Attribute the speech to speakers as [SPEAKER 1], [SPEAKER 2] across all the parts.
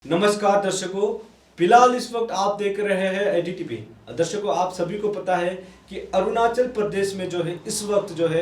[SPEAKER 1] नमस्कार दर्शकों, फिलहाल इस वक्त आप देख रहे हैं एडीटीपी। दर्शकों, आप सभी को पता है कि अरुणाचल प्रदेश में जो है इस वक्त जो है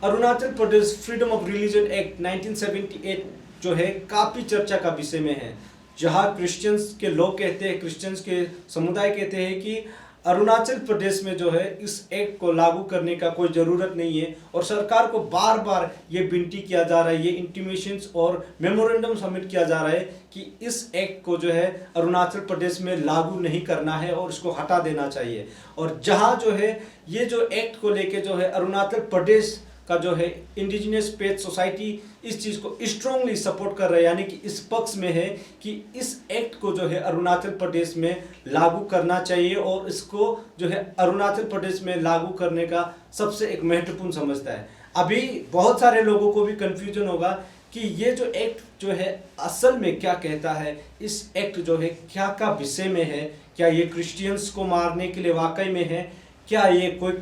[SPEAKER 1] Arunachal Pradesh freedom of religion act 1978 जो है काफ़ी चर्चा का विषय में है। जहां क्रिश्चियंस के लोग कहते हैं, क्रिश्चियंस के समुदाय कहते हैं कि अरुणाचल प्रदेश में जो है इस एक्ट को लागू करने का कोई ज़रूरत नहीं है और सरकार को बार बार ये विनती किया जा रहा है, ये इंटीमेशंस और मेमोरेंडम सबमिट किया जा रहा है कि इस एक्ट को जो है अरुणाचल प्रदेश में लागू नहीं करना है और इसको हटा देना चाहिए। और जहाँ जो है ये जो एक्ट को लेके जो है अरुणाचल प्रदेश का जो है इंडिजिनियस फेथ सोसाइटी इस चीज़ को स्ट्रांगली सपोर्ट कर रहा है, यानी कि इस पक्ष में है कि इस एक्ट को जो है अरुणाचल प्रदेश में लागू करना चाहिए और इसको जो है अरुणाचल प्रदेश में लागू करने का सबसे एक महत्वपूर्ण समझता है। अभी बहुत सारे लोगों को भी कन्फ्यूजन होगा कि ये जो एक्ट जो है असल में क्या कहता है, इस एक्ट जो है क्या विषय में है, क्या ये क्रिश्चियंस को मारने के लिए वाकई में है, क्या ये कोई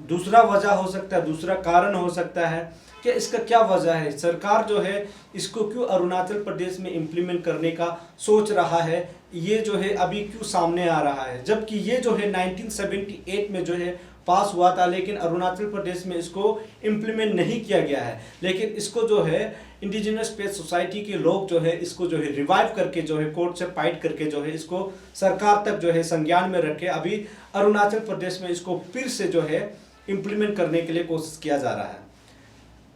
[SPEAKER 1] दूसरा वजह हो सकता है, दूसरा कारण हो सकता है, कि इसका क्या वजह है, सरकार जो है इसको क्यों अरुणाचल प्रदेश में इम्प्लीमेंट करने का सोच रहा है, ये जो है अभी क्यों सामने आ रहा है। जबकि ये जो है 1978 में जो है पास हुआ था, लेकिन अरुणाचल प्रदेश में इसको इम्प्लीमेंट नहीं किया गया है। लेकिन इसको जो है इंडिजिनस फेथ सोसाइटी के लोग जो है इसको जो है रिवाइव करके जो है कोर्ट से फाइट करके जो है इसको सरकार तक जो है संज्ञान में रखे अभी अरुणाचल प्रदेश में इसको फिर से जो है इम्प्लीमेंट करने के लिए कोशिश किया जा रहा है।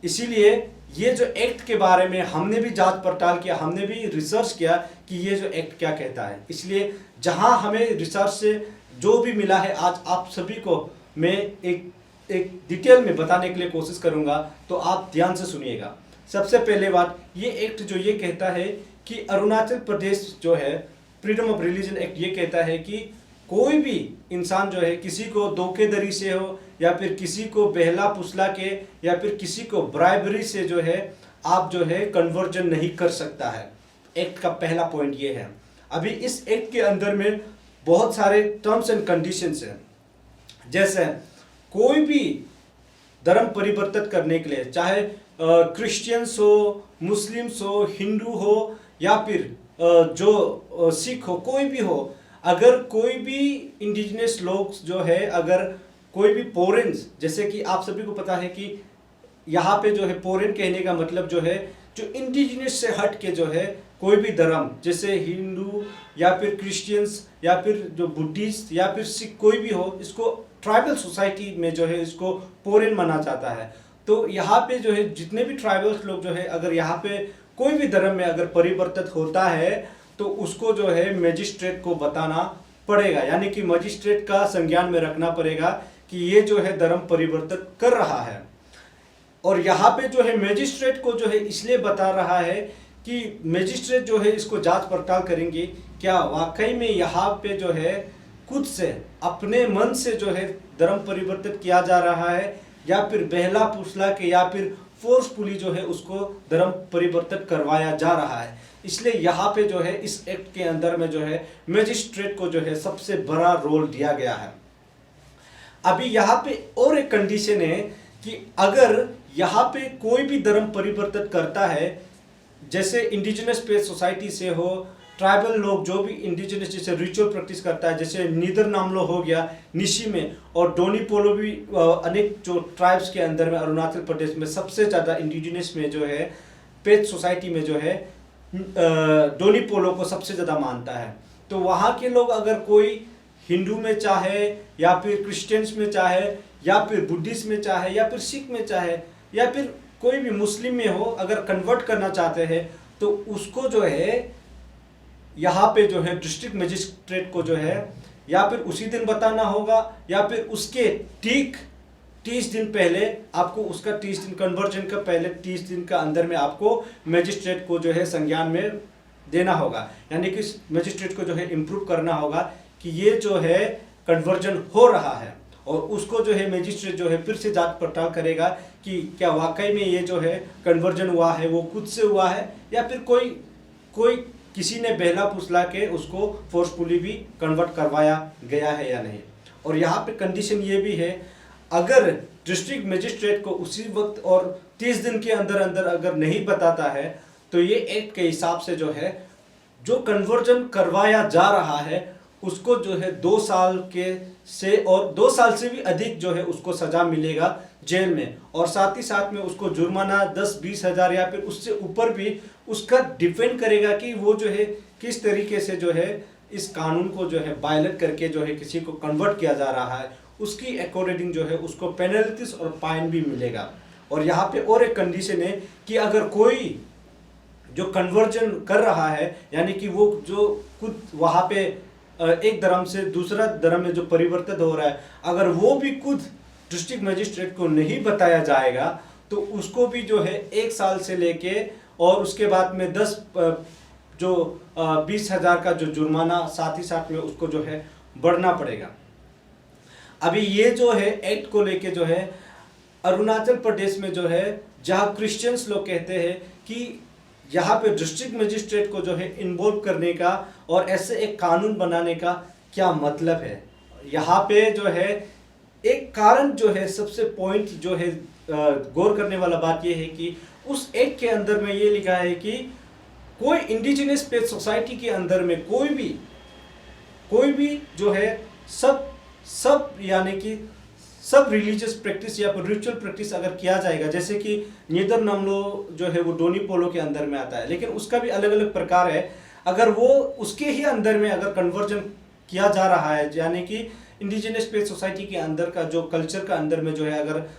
[SPEAKER 1] इसीलिए ये जो एक्ट के बारे में हमने भी जांच पड़ताल किया, हमने भी रिसर्च किया कि ये जो एक्ट क्या कहता है। इसलिए जहां हमें रिसर्च से जो भी मिला है आज आप सभी को मैं एक डिटेल में बताने के लिए कोशिश करूंगा, तो आप ध्यान से सुनिएगा। सबसे पहले बात, ये एक्ट जो ये कहता है कि अरुणाचल प्रदेश जो है फ्रीडम ऑफ रिलीजन एक्ट ये कहता है कि कोई भी इंसान जो है किसी को धोखेधड़ी से हो या फिर किसी को बहला फुसला के या फिर किसी को ब्राइबरी से जो है आप जो है कन्वर्जन नहीं कर सकता है। एक्ट का पहला पॉइंट ये है। अभी इस एक्ट के अंदर में बहुत सारे टर्म्स एंड कंडीशंस हैं, जैसे कोई भी धर्म परिवर्तित करने के लिए, चाहे क्रिश्चियंस हो, मुस्लिम्स हो, हिंदू हो या फिर जो सिख हो, कोई भी हो, अगर कोई भी इंडिजिनस लोग जो है, अगर कोई भी पोरेंस, जैसे कि आप सभी को पता है कि यहाँ पे जो है पोरेन कहने का मतलब जो है जो इंडिजिनस से हट के जो है कोई भी धर्म, जैसे हिंदू या फिर क्रिश्चियंस या फिर जो बुद्धिस्ट या फिर सिख कोई भी हो, इसको ट्राइबल सोसाइटी में जो है इसको पोरेन माना जाता है। तो यहाँ पे जो है जितने भी ट्राइबल्स लोग जो है अगर यहाँ पे कोई भी धर्म में अगर परिवर्तित होता है तो उसको जो है मजिस्ट्रेट को बताना पड़ेगा, यानी कि मजिस्ट्रेट का संज्ञान में रखना पड़ेगा कि ये जो है धर्म परिवर्तित कर रहा है। और यहाँ पे जो है मजिस्ट्रेट को जो है इसलिए बता रहा है कि मजिस्ट्रेट जो है इसको जांच पड़ताल करेंगे क्या वाकई में यहाँ पे जो है खुद से अपने मन से जो है धर्म परिवर्तित किया जा रहा है या फिर बहला फुसला के या फिर फोर्सफुली जो है उसको धर्म परिवर्तित करवाया जा रहा है। इसलिए यहाँ पे जो है इस एक्ट के अंदर में जो है मजिस्ट्रेट को जो है सबसे बड़ा रोल दिया गया है। अभी यहाँ पे और एक कंडीशन है कि अगर यहाँ पे कोई भी धर्म परिवर्तित करता है, जैसे इंडिजिनस फेथ सोसाइटी से हो, ट्राइबल लोग जो भी इंडिजिनस जैसे रिचुअल प्रैक्टिस करता है, जैसे नीदर नामलो हो गया निशी में और डोनी पोलो भी अनेक जो ट्राइब्स के अंदर में अरुणाचल प्रदेश में सबसे ज़्यादा इंडिजिनस में जो है फेथ सोसाइटी में जो है डोनी पोलो को सबसे ज़्यादा मानता है। तो वहाँ के लोग अगर कोई हिंदू में चाहे या फिर क्रिश्चियंस में चाहे या फिर बुद्धिस्ट में चाहे या फिर सिख में चाहे या फिर कोई भी मुस्लिम में हो, अगर कन्वर्ट करना चाहते हैं तो उसको जो है यहाँ पे जो है डिस्ट्रिक्ट मजिस्ट्रेट को जो है या फिर उसी दिन बताना होगा या फिर उसके ठीक 30 दिन पहले आपको उसका 30 दिन कन्वर्जन का पहले 30 दिन का अंदर में आपको मजिस्ट्रेट को जो है संज्ञान में देना होगा, यानी कि मजिस्ट्रेट को जो है इम्प्रूव करना होगा कि ये जो है कन्वर्जन हो रहा है। और उसको जो है मजिस्ट्रेट जो है फिर से जांच पड़ताल करेगा कि क्या वाकई में ये जो है कन्वर्जन हुआ है वो खुद से हुआ है या फिर कोई किसी ने बहला फुसला के उसको फोर्सफुली भी कन्वर्ट करवाया गया है या नहीं। और यहाँ पे कंडीशन ये भी है, अगर डिस्ट्रिक्ट मजिस्ट्रेट को उसी वक्त और 30 दिन के अंदर अंदर अगर नहीं बताता है तो ये एक्ट के हिसाब से जो है जो कन्वर्जन करवाया जा रहा है उसको जो है 2 साल के से और 2 साल से भी अधिक जो है उसको सजा मिलेगा जेल में, और साथ ही साथ में उसको जुर्माना 10-20 हज़ार या फिर उससे ऊपर भी उसका डिपेंड करेगा कि वो जो है किस तरीके से जो है इस कानून को जो है वायलेट करके जो है किसी को कन्वर्ट किया जा रहा है, उसकी अकॉर्डिंग जो है उसको पेनल्टीज और फाइन भी मिलेगा। और यहाँ पे और एक कंडीशन है कि अगर कोई जो कन्वर्जन कर रहा है, यानी कि वो जो खुद वहाँ पे एक धर्म से दूसरा धर्म में जो परिवर्तित हो रहा है, अगर वो भी खुद डिस्ट्रिक्ट मजिस्ट्रेट को नहीं बताया जाएगा तो उसको भी जो है 1 साल से लेके और उसके बाद में 20 हज़ार का जो जुर्माना साथ ही साथ में उसको जो है बढ़ना पड़ेगा। अभी ये जो है एक्ट को लेके जो है अरुणाचल प्रदेश में जो है जहाँ क्रिश्चियंस लोग कहते हैं कि यहाँ पे डिस्ट्रिक्ट मजिस्ट्रेट को जो है इन्वॉल्व करने का और ऐसे एक कानून बनाने का क्या मतलब है। यहाँ पे जो है एक कारण जो है सबसे पॉइंट जो है गौर करने वाला बात ये है कि उस एक्ट के अंदर में ये लिखा है कि कोई इंडिजिनियस पेज सोसाइटी के अंदर में कोई भी जो है सब यानी कि सब रिलीजियस प्रैक्टिस या फिर रिचुअल प्रैक्टिस अगर किया जाएगा, जैसे कि नीदर नमलो जो है वो डोनी पोलो के अंदर में आता है, लेकिन उसका भी अलग अलग प्रकार है। अगर वो उसके ही अंदर में अगर कन्वर्जन किया जा रहा है, यानी कि इंडिजिनियस पेज सोसाइटी के अंदर का जो कल्चर का अंदर में जो है अगर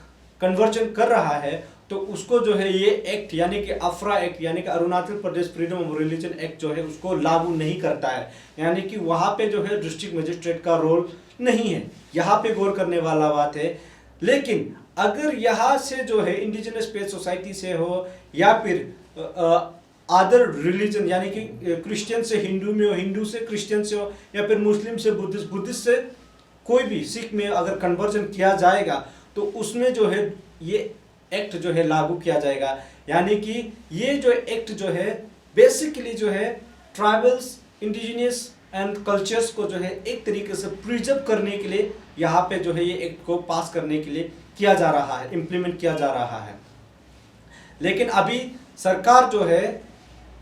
[SPEAKER 1] कन्वर्जन कर रहा है तो उसको जो है ये एक्ट यानी कि अफ्रा एक्ट यानी कि Arunachal Pradesh freedom of religion act जो है उसको लागू नहीं करता है, यानी कि वहाँ पे जो है डिस्ट्रिक्ट मजिस्ट्रेट का रोल नहीं है। यहाँ पे गौर करने वाला बात है। लेकिन अगर यहाँ से जो है इंडिजिनस पेज सोसाइटी से हो या फिर अदर रिलीजन यानी कि क्रिश्चियन से हिंदू में हो, हिंदू से क्रिश्चियन से हो, या फिर मुस्लिम से बुद्धिस्ट, बुद्धिस्ट से कोई भी सिख में अगर कन्वर्जन किया जाएगा तो उसमें जो है ये एक्ट जो है लागू किया जाएगा। यानी कि ये जो एक्ट जो है बेसिकली जो है ट्राइबल्स, इंडिजिनियस एंड कल्चर्स को जो है एक तरीके से प्रिजर्व करने के लिए यहाँ पे जो है ये एक्ट को पास करने के लिए किया जा रहा है, इम्प्लीमेंट किया जा रहा है। लेकिन अभी सरकार जो है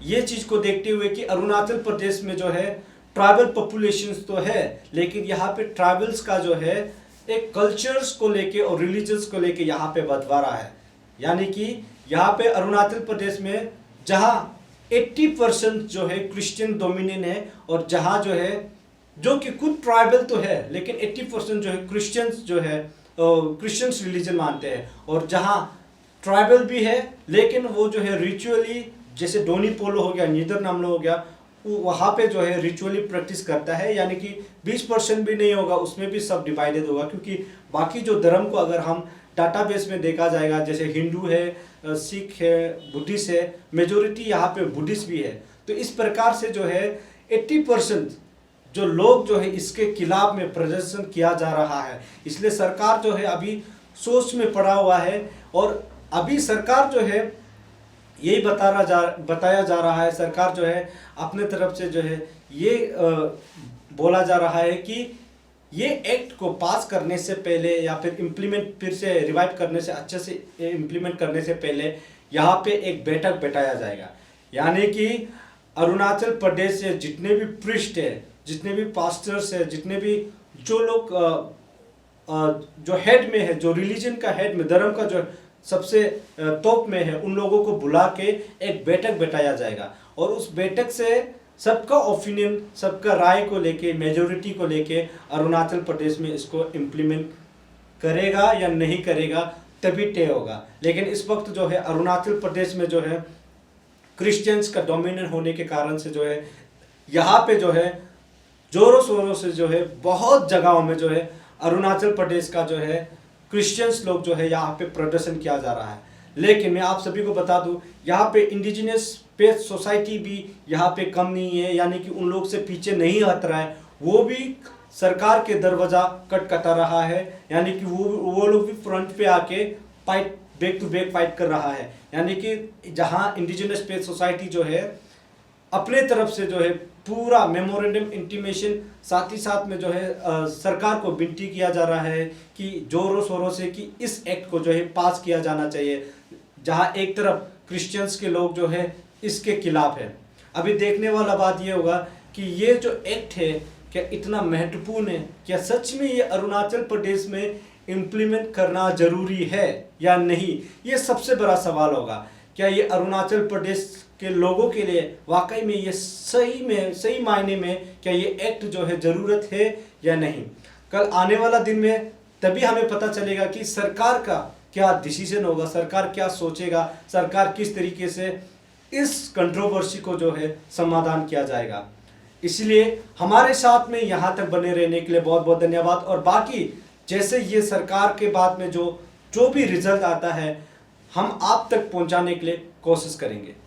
[SPEAKER 1] ये चीज़ को देखते हुए कि अरुणाचल प्रदेश में जो है ट्राइबल पॉपुलेशंस तो है, लेकिन यहाँ पे ट्राइबल्स का जो है एक कल्चर्स को लेके और रिलीजन्स को लेके यहाँ पे बंटवारा है। यानी कि यहाँ पे अरुणाचल प्रदेश में जहाँ 80% जो है क्रिश्चियन डोमिनियन है और जहाँ जो है जो कि खुद ट्राइबल तो है लेकिन 80% जो है क्रिश्चियंस जो है क्रिश्चियंस रिलीजन मानते हैं, और जहाँ ट्राइबल भी है लेकिन वो जो है रिचुअली जैसे डोनी पोलो हो गया, नीदर नामलो हो गया, वहाँ पे जो है रिचुअली प्रैक्टिस करता है। यानी कि 20% भी नहीं होगा, उसमें भी सब डिवाइडेड होगा, क्योंकि बाकी जो धर्म को अगर हम डाटाबेस में देखा जाएगा जैसे हिंदू है, सिख है, बुद्धिस्ट है, मेजोरिटी यहाँ पे बुद्धिस्ट भी है। तो इस प्रकार से जो है 80% जो लोग जो है इसके खिलाफ में प्रदर्शन किया जा रहा है। इसलिए सरकार जो है अभी सोच में पड़ा हुआ है और अभी सरकार जो है यही बताया जा रहा है, सरकार जो है अपने तरफ से जो है ये बोला जा रहा है कि ये एक्ट को पास करने से पहले या फिर इम्प्लीमेंट फिर से रिवाइव करने से अच्छे से इम्प्लीमेंट करने से पहले यहाँ पे एक बैठक बैठाया जाएगा। यानी कि अरुणाचल प्रदेश से जितने भी प्रिस्ट है, जितने भी पास्टर्स है, जितने भी जो लोग जो हेड में है, जो रिलीजन का हेड में, धर्म का जो सबसे टॉप में है, उन लोगों को बुला के एक बैठक बैठाया जाएगा और उस बैठक से सबका ओपिनियन, सबका राय को लेके, मेजोरिटी को लेके अरुणाचल प्रदेश में इसको इम्प्लीमेंट करेगा या नहीं करेगा तभी तय होगा। लेकिन इस वक्त जो है अरुणाचल प्रदेश में जो है क्रिश्चियंस का डोमिनेंट होने के कारण से जो है यहाँ पे जो है जोरों शोरों से जो है बहुत जगहों में जो है अरुणाचल प्रदेश का जो है क्रिश्चियंस लोग जो है यहाँ पे प्रदर्शन किया जा रहा है। लेकिन मैं आप सभी को बता दूं यहाँ पे इंडिजिनियस पेज सोसाइटी भी यहाँ पे कम नहीं है, यानी कि उन लोग से पीछे नहीं हट रहा है, वो भी सरकार के दरवाजा खटखटा रहा है। यानी कि वो लोग भी फ्रंट पे आके fight, back to back fight कर रहा है। यानी कि जहाँ इंडिजिनियस पेज सोसाइटी जो है अपने तरफ से जो है पूरा मेमोरेंडम इंटीमेशन, साथ ही साथ में जो है सरकार को विनती किया जा रहा है कि जोरों शोरों से कि इस एक्ट को जो है पास किया जाना चाहिए, जहां एक तरफ क्रिश्चियंस के लोग जो है इसके खिलाफ है। अभी देखने वाला बात ये होगा कि ये जो एक्ट है क्या इतना महत्वपूर्ण है, क्या सच में ये अरुणाचल प्रदेश में इम्प्लीमेंट करना जरूरी है या नहीं, ये सबसे बड़ा सवाल होगा। क्या ये अरुणाचल प्रदेश के लोगों के लिए वाकई में ये सही मायने में क्या ये एक्ट जो है ज़रूरत है या नहीं। कल आने वाला दिन में तभी हमें पता चलेगा कि सरकार का क्या डिसीजन होगा, सरकार क्या सोचेगा, सरकार किस तरीके से इस कंट्रोवर्सी को जो है समाधान किया जाएगा। इसलिए हमारे साथ में यहाँ तक बने रहने के लिए बहुत बहुत धन्यवाद। और बाकी जैसे ये सरकार के बाद में जो भी रिजल्ट आता है हम आप तक पहुँचाने के लिए कोशिश करेंगे।